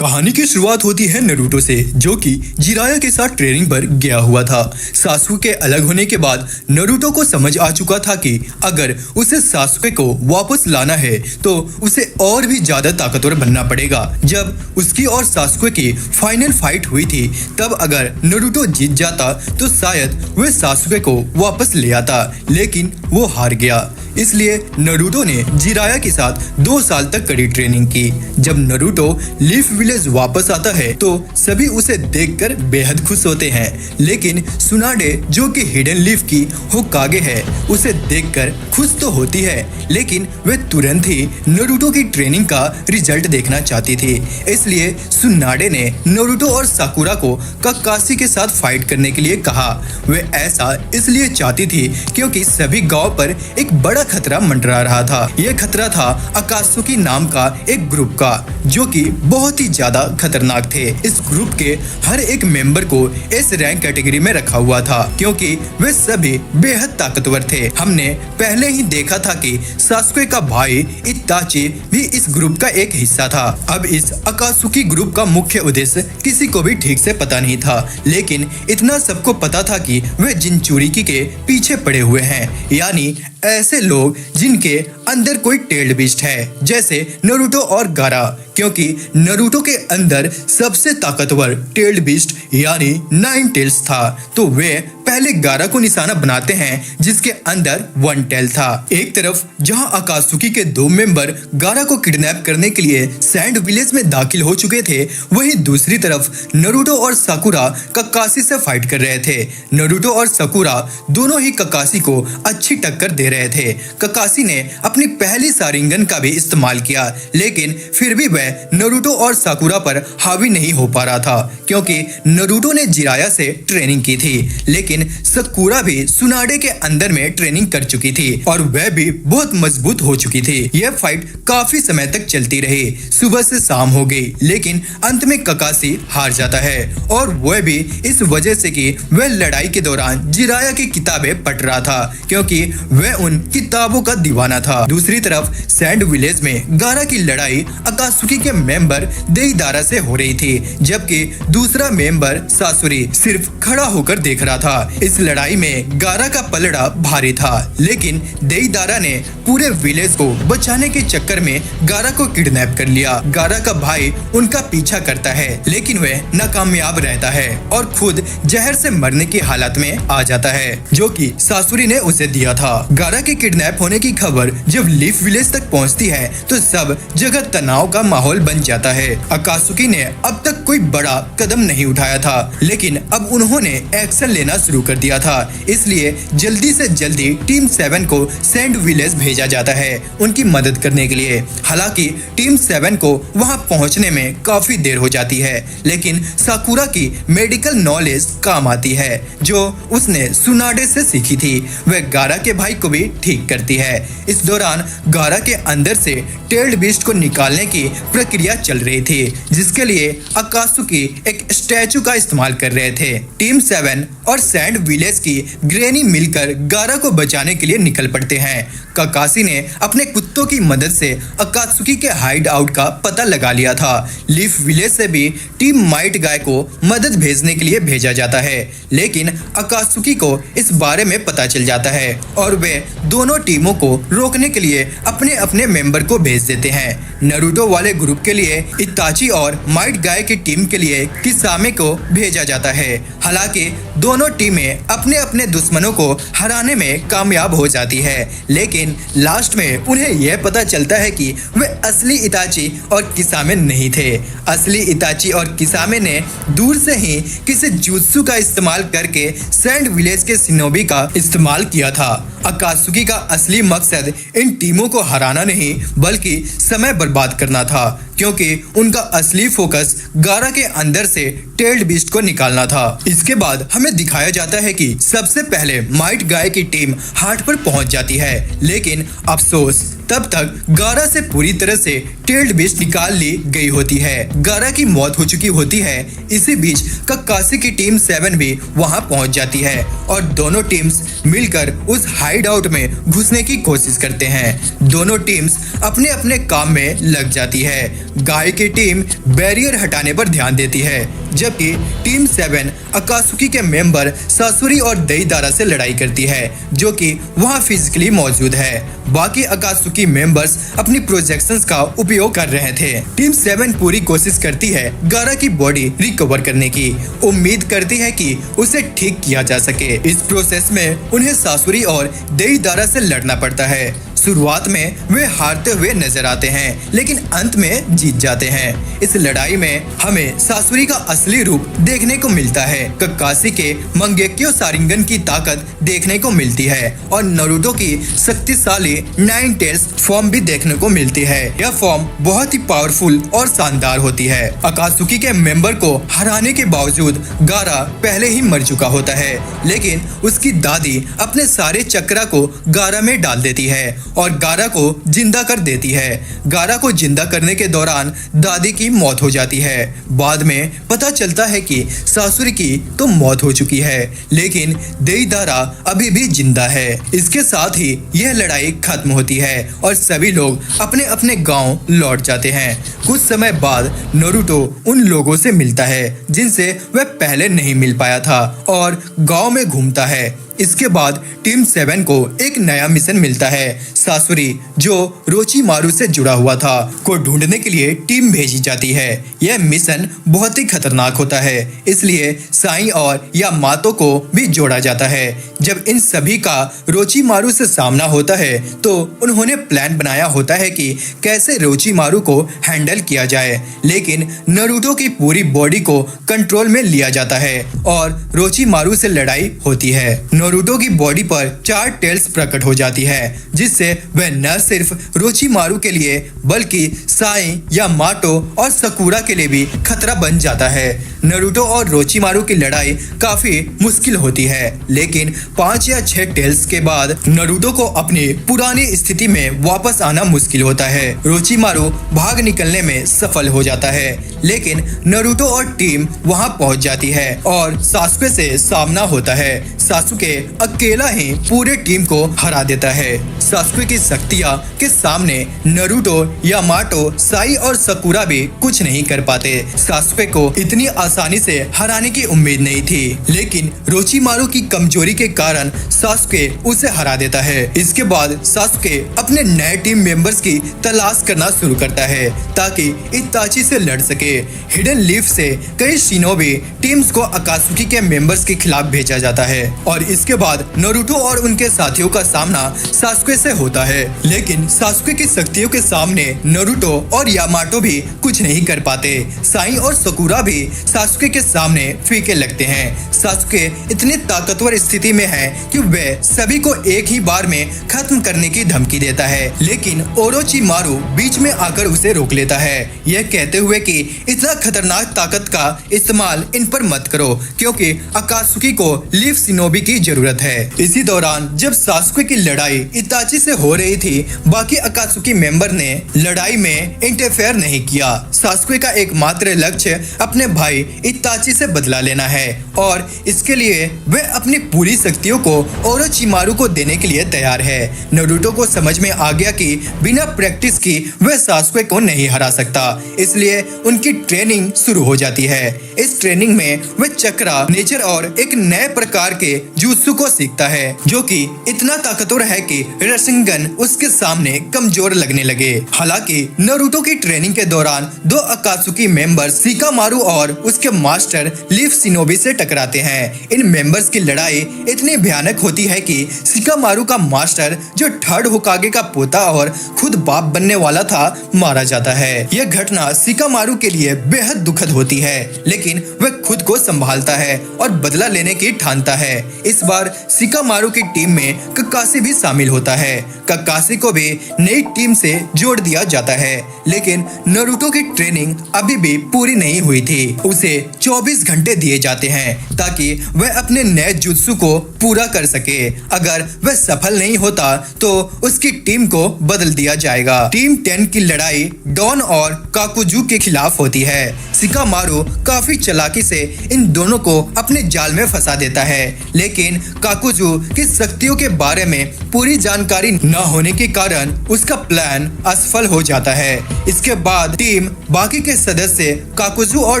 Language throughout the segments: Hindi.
कहानी की शुरुआत होती है नारुतो से, जो कि जिराया के साथ ट्रेनिंग पर गया हुआ था। सासुके के अलग होने के बाद नारुतो को समझ आ चुका था कि अगर उसे सासुके को वापस लाना है तो उसे और भी ज्यादा ताकतवर बनना पड़ेगा। जब उसकी और सासुके की फाइनल फाइट हुई थी, तब अगर नारुतो जीत जाता तो शायद वह सासुके को वापस ले आता, लेकिन वो हार गया। इसलिए नारुतो ने जिराया के साथ 2 साल तक कड़ी ट्रेनिंग की। जब नारुतो लीफ विलेज वापस आता है तो सभी उसे देखकर बेहद खुश होते हैं, लेकिन सुनाडे जो कि हिडन लीफ की होकागे है, उसे देखकर खुश तो होती है, लेकिन वे तुरंत ही नारुतो की ट्रेनिंग का रिजल्ट देखना चाहती थी। इसलिए सुनाडे ने नारुतो और साकुरा को काकाशी के साथ फाइट करने के लिए कहा। वे ऐसा इसलिए चाहती थी क्योंकि सभी गांव पर एक बड़ा खतरा मंडरा रहा था। यह खतरा था अकात्सुकी नाम का एक ग्रुप का, जो कि बहुत ही ज्यादा खतरनाक थे। इस ग्रुप के हर एक मेंबर को एस रैंक कैटेगरी में रखा हुआ था, क्योंकि वे सभी बेहद ताकतवर थे। हमने पहले ही देखा था कि सासुके का भाई इताची भी इस ग्रुप का एक हिस्सा था। अब इस अकात्सुकी ग्रुप का मुख्य उद्देश्य किसी को भी ठीक से पता नहीं था, लेकिन इतना सबको पता था कि वे जिनचुरिकी के पीछे पड़े हुए हैं, यानी ऐसे लोग जिनके अंदर कोई टेल्ड बीस्ट है, जैसे नारुतो और गारा। क्योंकि नारुतो के अंदर सबसे ताकतवर टेल्ड बीस्ट यानी 9 टेल्स था, तो वे पहले गारा को निशाना बनाते हैं जिसके अंदर 1 टेल था। एक तरफ जहां अकात्सुकी के 2 मेंबर गारा को किडनैप करने के लिए सैंड विलेज में दाखिल हो चुके थे, वहीं दूसरी तरफ नारुतो और साकुरा काकाशी से फाइट कर रहे थे। नारुतो और साकुरा दोनों ही काकाशी को अच्छी टक्कर दे रहे थे। काकाशी ने अपनी पहली शारिंगन का भी इस्तेमाल किया, लेकिन फिर भी वह नारुतो और साकुरा पर हावी नहीं हो पा रहा था, क्योंकि नारुतो ने जिराया से ट्रेनिंग की थी, लेकिन साकुरा भी सुनाडे के अंदर में ट्रेनिंग कर चुकी थी और वह भी बहुत मजबूत हो चुकी थी। यह फाइट काफी समय तक चलती रही, सुबह से शाम हो गई, लेकिन अंत में काकाशी हार जाता है, और वह भी इस वजह से कि वह लड़ाई के दौरान जिराया की किताबें पढ़ रहा था, क्योंकि वह उन किताबों का दीवाना था। दूसरी तरफ सैंड विलेज में गारा की लड़ाई अकात्सुकी के मेंबर देईदारा से हो रही थी, जबकि दूसरा मेंबर सासुरी सिर्फ खड़ा होकर देख रहा था। इस लड़ाई में गारा का पलड़ा भारी था, लेकिन देईदारा ने पूरे विलेज को बचाने के चक्कर में गारा को किडनैप कर लिया। गारा का भाई उनका पीछा करता है, लेकिन वह नाकामयाब रहता है और खुद जहर से मरने की हालत में आ जाता है, जो कि सासुरी ने उसे दिया था। गारा के किडनैप होने की खबर जब लीफ विलेज तक पहुंचती है तो सब जगह तनाव का माहौल बन जाता है। अकात्सुकी ने अब तक कोई बड़ा कदम नहीं उठाया था, लेकिन अब उन्होंने एक्शन लेना शुरू कर दिया था। इसलिए जल्दी से जल्दी टीम 7 को सैंड विलेज भेजा जाता है उनकी मदद करने के लिए। हालांकि टीम 7 को वहां पहुंचने में काफी देर हो जाती है, लेकिन साकुरा की मेडिकल नॉलेज काम आती है, जो उसने सुनाडे से सीखी थी। वह गारा के भाई को भी ठीक करती है। इस दौरान गारा के अंदर से टेल्ड बीस्ट को निकालने की प्रक्रिया चल रही थी, जिसके लिए अकात्सुकी एक स्टैचू का इस्तेमाल कर रहे थे। टीम 7 और सैंड विलेज की ग्रेनी मिलकर गारा को बचाने के लिए निकल पड़ते हैं। काकाशी ने अपने कुत्तों की मदद से अकात्सुकी के हाइड आउट का पता लगा लिया था। लीफ विलेज से भी टीम माइट गाय को मदद भेजने के लिए भेजा जाता है, लेकिन अकात्सुकी को इस बारे में पता चल जाता है और वे दोनों टीमों को रोकने के लिए अपने अपने मेंबर को भेज देते हैं। नारुतो वाले ग्रुप के लिए इताची और माइट गाय की टीम के लिए किसामे को भेजा जाता है। हालांकि दोनों टीमें अपने अपने दुश्मनों को हराने में कामयाब हो जाती है, लेकिन लास्ट में उन्हें यह पता चलता है कि वे असली इताची और किसामे नहीं थे। असली इताची और किसामे ने दूर से ही किसी जुत्सु का इस्तेमाल करके सैंड विलेज के शिनोबी का इस्तेमाल किया था। अकात्सुकी का असली मकसद इन टीमों को हराना नहीं, बल्कि समय बर्बाद करना था, क्योंकि उनका असली फोकस गारा के अंदर से टेल्ड बीस्ट को निकालना था। इसके बाद हमें दिखाया जाता है कि सबसे पहले माइट गाय की टीम हाट पर पहुंच जाती है, लेकिन अफसोस तब तक गारा से पूरी तरह से टेल्ड बीस्ट निकाल ली गई होती है। गारा की मौत हो चुकी होती है। इसी बीच काकाशी की टीम 7 भी वहां पहुंच जाती है और दोनों टीम्स मिलकर उस हाइड आउट में घुसने की कोशिश करते हैं। दोनों टीम्स अपने अपने काम में लग जाती है। गाय की टीम बैरियर हटाने पर ध्यान देती है, जबकि टीम 7 अकात्सुकी के मेंबर सासुरी और देईदारा से लड़ाई करती है, जो कि वहां फिजिकली मौजूद है। बाकी अकात्सुकी मेंबर्स अपनी प्रोजेक्शंस का उपयोग कर रहे थे। टीम 7 पूरी कोशिश करती है गारा की बॉडी रिकवर करने की, उम्मीद करती है कि उसे ठीक किया जा सके। इस प्रोसेस में उन्हें सासुरी और देईदारा से लड़ना पड़ता है। शुरुआत में वे हारते हुए नजर आते हैं, लेकिन अंत में जीत जाते हैं। इस लड़ाई में हमें सासुरी का असली रूप देखने को मिलता है, ककाशी के मंगेक्यो शारिंगन की ताकत देखने को मिलती है और नारुतो की शक्तिशाली 9 टेल्स फॉर्म भी देखने को मिलती है। यह फॉर्म बहुत ही पावरफुल और शानदार होती है। अकात्सुकी के मेंबर को हराने के बावजूद गारा पहले ही मर चुका होता है, लेकिन उसकी दादी अपने सारे चक्रा को गारा में डाल देती है और गारा को जिंदा कर देती है। गारा को जिंदा करने के दौरान दादी की मौत हो जाती है। बाद में पता चलता है कि सासुरी की तो मौत हो चुकी है, लेकिन देईदारा अभी भी जिंदा है। इसके साथ ही यह लड़ाई खत्म होती है और सभी लोग अपने अपने गांव लौट जाते हैं। कुछ समय बाद नारुतो उन लोगों से मिलता है जिनसे वह पहले नहीं मिल पाया था और गांव में घूमता है। इसके बाद टीम 7 को एक नया मिशन मिलता है। सासुरी, जो रोचिमारू से जुड़ा हुआ था, को ढूंढने के लिए टीम भेजी जाती है। यह मिशन बहुत ही खतरनाक होता है, इसलिए साई और यामातो को भी जोड़ा जाता है। जब इन सभी का रोचिमारू से सामना होता है तो उन्होंने प्लान बनाया होता है कि कैसे रोचिमारू को हैंडल किया जाए, लेकिन नारुतो की पूरी बॉडी को कंट्रोल में लिया जाता है और रोचिमारू से लड़ाई होती है। नारुतो की बॉडी पर 4 टेल्स प्रकट हो जाती है, जिससे वह न सिर्फ रोचिमारू के लिए बल्कि साई, यामातो और सकुरा के लिए भी खतरा बन जाता है। नारुतो और रोचिमारू की लड़ाई काफी मुश्किल होती है, लेकिन 5 या 6 टेल्स के बाद नारुतो को अपनी पुरानी स्थिति में वापस आना मुश्किल होता है। रोचिमारू भाग निकलने में सफल हो जाता है, लेकिन नारुतो और टीम वहां पहुंच जाती है और सासुके से सामना होता है। सासुके अकेला ही पूरे टीम को हरा देता है। सासुके की शक्तियां के सामने नारुतो, यामातो, साई और सकुरा भी कुछ नहीं कर पाते। सासुके को इतनी आसानी से हराने की उम्मीद नहीं थी, लेकिन रोचिमारू की कमजोरी के कारण सासुके उसे हरा देता है। इसके बाद सासुके अपने नए टीम मेंबर्स की तलाश करना शुरू करता है ताकि इताची से लड़ सके। हिडन लीफ से कई शिनोबी टीम्स को अकात्सुकी के मेंबर्स के खिलाफ भेजा जाता है और इसके बाद नारुतो और उनके साथियों का सामना सासुके से होता है, लेकिन सासुके की शक्तियों के सामने नारुतो और यामातो भी कुछ नहीं कर पाते। साई और सकुरा भी सासुके के सामने फीके लगते हैं। सासुके इतनी ताकतवर स्थिति में है कि वह सभी को एक ही बार में खत्म करने की धमकी देता है, लेकिन ओरोचिमारू बीच में आकर उसे रोक लेता है, यह कहते हुए कि इतना खतरनाक ताकत का इस्तेमाल इन पर मत करो, क्योंकि अकात्सुकी को लीफ शिनोबी की जरूरत है। इसी दौरान जब सासुके की लड़ाई इताची से हो रही थी, बाकी अकात्सुकी मेंबर ने लड़ाई में इंटरफेयर नहीं किया। सासुके का एकमात्र लक्ष्य अपने भाई इताची से बदला लेना है और इसके लिए वह अपनी पूरी शक्तियों को ओरोचिमारू को देने के लिए तैयार है। नारुतो को समझ में आ गया कि बिना प्रैक्टिस की वह सासुके को नहीं हरा सकता, इसलिए उनकी ट्रेनिंग शुरू हो जाती है। इस ट्रेनिंग में वह चक्रा, नेचर और एक नए प्रकार के जुत्सु को सीखता है, जो कि इतना ताकतवर है कि रशिंगन उसके सामने कमजोर लगने लगे। हालांकि नारुतो की ट्रेनिंग के दौरान 2 अकात्सुकी मेंबर्स शिकामारू और उसके मास्टर लीफ शिनोबी से टकराते हैं। इन मेंबर्स की लड़ाई इतनी भयानक होती है कि शिकामारू का मास्टर, जो 3rd होकागे का पोता और खुद बाप बनने वाला था, मारा जाता है। यह घटना शिकामारू के लिए बेहद दुखद होती है, लेकिन वह खुद को संभालता है और बदला लेने की ठानता है। इस बार शिकामारू की टीम में ककाशी भी शामिल होता है। ककाशी को भी नई टीम से जोड़ दिया जाता है, लेकिन नारुतो की ट्रेनिंग अभी भी पूरी नहीं हुई थी। उसे 24 घंटे दिए जाते हैं ताकि वह अपने नए जुत्सु को पूरा कर सके। अगर वह सफल नहीं होता तो उसकी टीम को बदल दिया जाएगा। टीम 10 की लड़ाई डॉन और काकुजू के खिलाफ होती है। शिकामारू काफी चालाकी से इन दोनों को अपने जाल में फंसा देता है, लेकिन काकुजू की शक्तियों के बारे में पूरी जानकारी न होने के कारण उसका प्लान असफल हो जाता है। इसके बाद टीम बाकी के सदस्य काकुजू और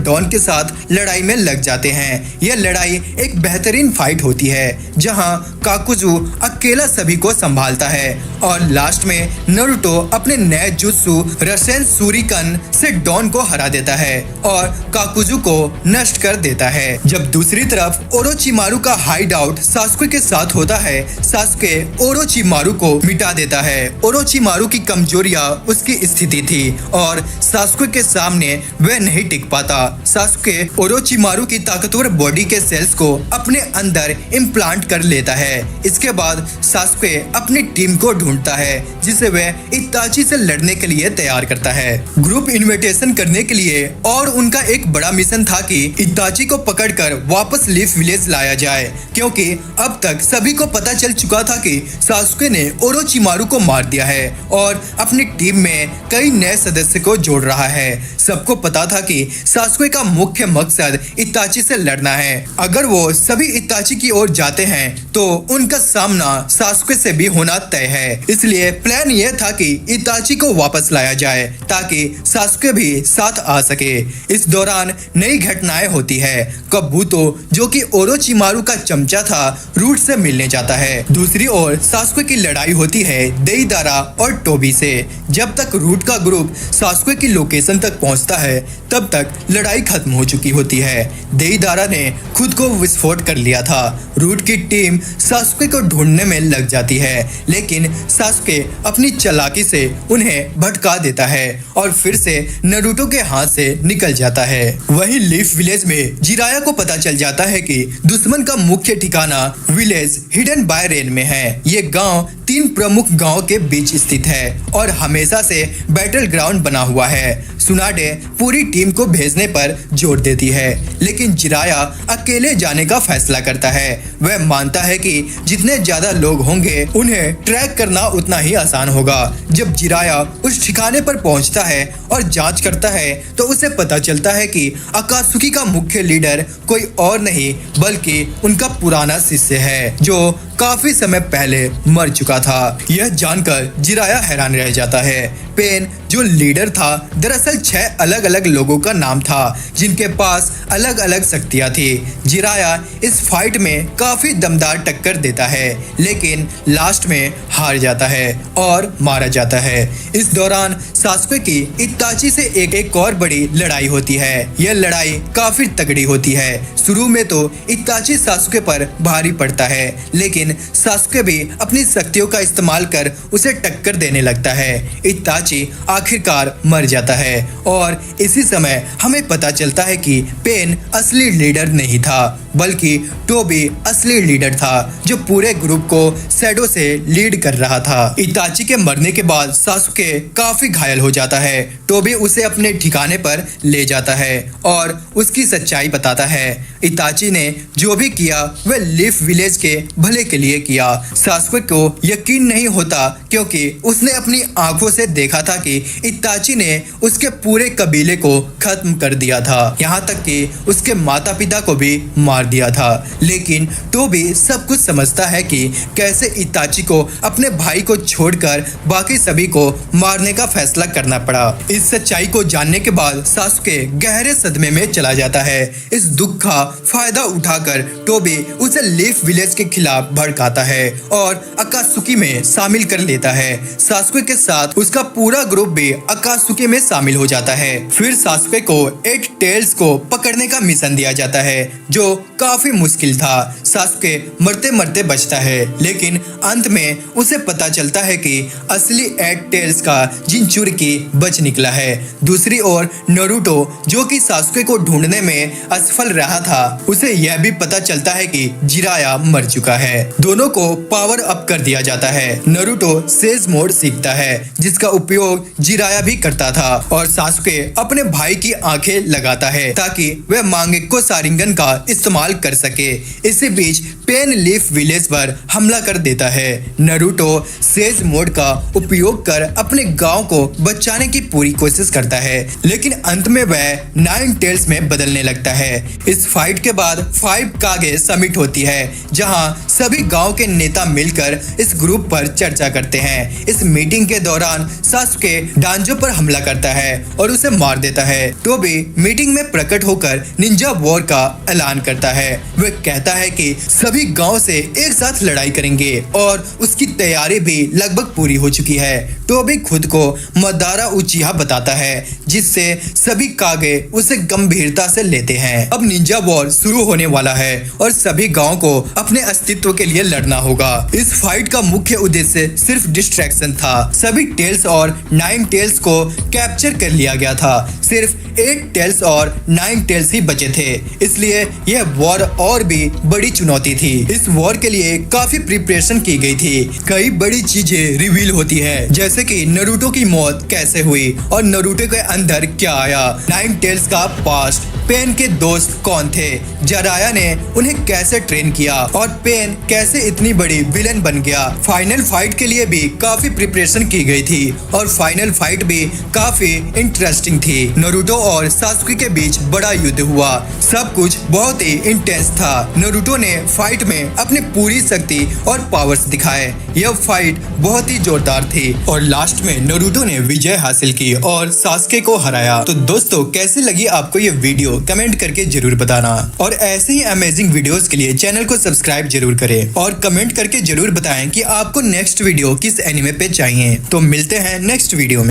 डॉन के साथ लड़ाई में लग जाते हैं। यह लड़ाई एक बेहतरीन फाइट होती है जहां काकुजू अकेला सभी को संभालता है और लास्ट में नारुतो अपने नए जुत्सु रसेन सूरिकन से डॉन को हरा देता है और काकुजू को नष्ट कर देता है। जब दूसरी तरफ ओरोचिमारू का हाइड आउट सासुके के साथ होता है, सासुके ओरोचिमारू को मिटा देता है। ओरोचिमारू की कमजोरियां उसकी स्थिति थी और सासुके के सामने वह नहीं टिक पाता। सासुके ओरोचिमारू की ताकतवर बॉडी के सेल्स को अपने अंदर इम्प्लांट कर लेता है। इसके बाद सासुके अपनी टीम को ढूंढता है जिसे वह इताची से लड़ने के लिए तैयार करता है। ग्रुप इन्विटेशन करने के लिए और उनका एक बड़ा मिशन था कि इताची को पकड़कर वापस लीफ विलेज लाया जाए, क्योंकि अब तक सभी को पता चल चुका था कि सासुके ने ओरोचिमारू को मार दिया है और अपनी टीम में कई नए सदस्य को जोड़ रहा है। सबको पता था कि सासुके का मुख्य मकसद इताची से लड़ना है। अगर वो सभी इताची की ओर जाते हैं तो उनका सामना सासुके से भी होना तय है। इसलिए प्लान यह था कि इताची को वापस लाया जाए ताकि सासुके भी साथ आ सके। इस दौरान नई घटनाएं होती है। कबूतो जो कि ओरोचिमारू का चमचा था, रूट से मिलने जाता है। दूसरी ओर सासुके की लड़ाई होती है देइदारा और टोबी से। जब तक रूट का ग्रुप सासुके की लोकेशन तक पहुंचता है तब तक लड़ाई खत्म हो चुकी होती है। देइदारा ने खुद को विस्फोट कर लिया था। रूट की टीम सासुके को ढूंढने में लग जाती है, लेकिन सासुके अपनी चालाकी से उन्हें भटका देता है और फिर से नारुतो के हाथ से निकल जाता है। वहीं लीफ विलेज में जिराया को पता चल जाता है कि दुश्मन का मुख्य ठिकाना विलेज हिडन बाय रेन में है। ये गांव 3 प्रमुख गांवों के बीच स्थित है और हमेशा से बैटल ग्राउंड बना हुआ है। सुनाडे पूरी टीम को भेजने पर जोर देती है, लेकिन जिराया अकेले जाने का फैसला करता है। वह मानता है कि जितने ज्यादा लोग होंगे उन्हें ट्रैक करना उतना ही आसान होगा। जब जिराया उस ठिकाने पर पहुंचता है और जांच करता है तो उसे पता चलता है कि अकात्सुकी का मुख्य लीडर कोई और नहीं बल्कि उनका पुराना शिष्य है जो काफी समय पहले मर चुका था। यह जानकर जिराया हैरान रह जाता है। पेन जो लीडर था दरअसल 6 अलग अलग लोगों का नाम था जिनके पास अलग अलग शक्तियां थी। जिराया इस फाइट में काफी दमदार टक्कर देता है, लेकिन लास्ट में हार जाता है और मारा जाता है। इस दौरान सासुके की इताची से एक और बड़ी लड़ाई होती है। यह लड़ाई काफी तगड़ी होती है। शुरू में तो इताची सासुके पर भारी पड़ता है, लेकिन सासुके भी अपनी शक्तियों का इस्तेमाल कर उसे टक्कर देने लगता है। इताची आखिरकार मर जाता है और इसी समय हमें पता चलता है कि पेन असली लीडर नहीं था बल्कि टोबी असली लीडर था जो पूरे ग्रुप को शैडो से लीड कर रहा था। इताची के मरने के बाद सासुके काफी घायल हो जाता है। टोबी उसे अपने ठिकाने पर ले जाता है और उसकी सच्चाई बताता है। इताची ने जो भी किया वह लीफ विलेज के भले के लिए किया। सासुके को यकीन नहीं होता क्योंकि उसने अपनी आंखों से देखा था कि इताची ने उसके पूरे कबीले को खत्म कर दिया था, यहाँ तक कि उसके माता पिता को भी मार दिया था। लेकिन टोबी सब कुछ समझता है कि कैसे इताची को अपने भाई को छोड़कर बाकी सभी को मारने का फैसला करना पड़ा। इस सच्चाई को जानने के बाद सासुके गहरे सदमे में चला जाता है। इस दुख का फायदा उठाकर टोबी उसे लीफ विलेज के खिलाफ भड़काता है और अकात्सुकी में शामिल कर लेता है। सासुके के साथ उसका पूरा ग्रुप भी अकात्सुकी में शामिल हो जाता है। फिर सासुके को 8 टेल्स को पकड़ने का मिशन दिया जाता है जो काफी मुश्किल था। सासुके मरते मरते बचता है, लेकिन अंत में उसे पता चलता है कि असली 8 टेल्स का जिनचुरकी बच निकला है। दूसरी ओर नारुतो जो कि सासुके को ढूंढने में असफल रहा था, उसे यह भी पता चलता है कि जिराया मर चुका है। दोनों को पावर अप कर दिया जाता है। नारुतो सेज मोड सीखता है जिसका उपयोग जिराया भी करता था और सासुके अपने भाई की आंखें लगाता है ताकि वह मांगेको शारिंगन का इस्तेमाल कर सके। इसी बीच पेन लीफ विलेज पर हमला कर देता है। नारुतो सेज मोड का उपयोग कर अपने गांव को बचाने की पूरी कोशिश करता है, लेकिन अंत में वह 9 टेल्स में बदलने लगता है। इस फाइट के बाद 5 कागे समिट होती है, जहां सभी गांव के नेता मिलकर इस ग्रुप पर चर्चा करते हैं। इस मीटिंग के दौरान सासुके डांजो पर हमला करता है और उसे मार देता है। टोबी मीटिंग में प्रकट होकर निंजा वॉर का ऐलान करता है। वह कहता है कि सभी गांव से एक साथ लड़ाई करेंगे और उसकी तैयारी भी लगभग पूरी हो चुकी है। टोबी खुद को मदारा उचिहा बताता है, जिससे सभी कागे उसे गंभीरता से लेते हैं। अब निंजा वॉर शुरू होने वाला है और सभी गांव को अपने अस्तित्व के लिए लड़ना होगा। इस फाइट का मुख्य उद्देश्य सिर्फ डिस्ट्रैक्शन था। सभी टेल्स और 9 टेल्स को कैप्चर कर लिया गया था। सिर्फ 8 टेल्स और 9 टेल्स ही बचे थे, इसलिए यह वॉर और भी बड़ी चुनौती थी। इस वॉर के लिए काफी प्रिपरेशन की गई थी। कई बड़ी चीजें रिवील होती है, जैसे कि नारुतो की मौत कैसे हुई और नारुतो के अंदर क्या आया, 9 टेल्स का पास्ट, पेन के दोस्त कौन थे, जराया ने उन्हें कैसे ट्रेन किया और पेन कैसे इतनी बड़ी विलन बन गया। फाइनल फाइट के लिए भी काफी प्रिपरेशन की गई थी और फाइनल फाइट भी काफी इंटरेस्टिंग थी। नारुतो और सासुके के बीच बड़ा युद्ध हुआ। सब कुछ बहुत ही इंटेंस था। नारुतो ने फाइट में अपनी पूरी शक्ति और पावर्स दिखाए। यह फाइट बहुत ही जोरदार थी और लास्ट में नारुतो ने विजय हासिल की और सासुके को हराया। तो दोस्तों, कैसी लगी आपको ये वीडियो कमेंट करके जरूर बताना और ऐसे ही अमेजिंग वीडियोस के लिए चैनल को सब्सक्राइब जरूर करें और कमेंट करके जरूर बताएं कि आपको नेक्स्ट वीडियो किस एनिमे पे चाहिए। तो मिलते हैं नेक्स्ट वीडियो में।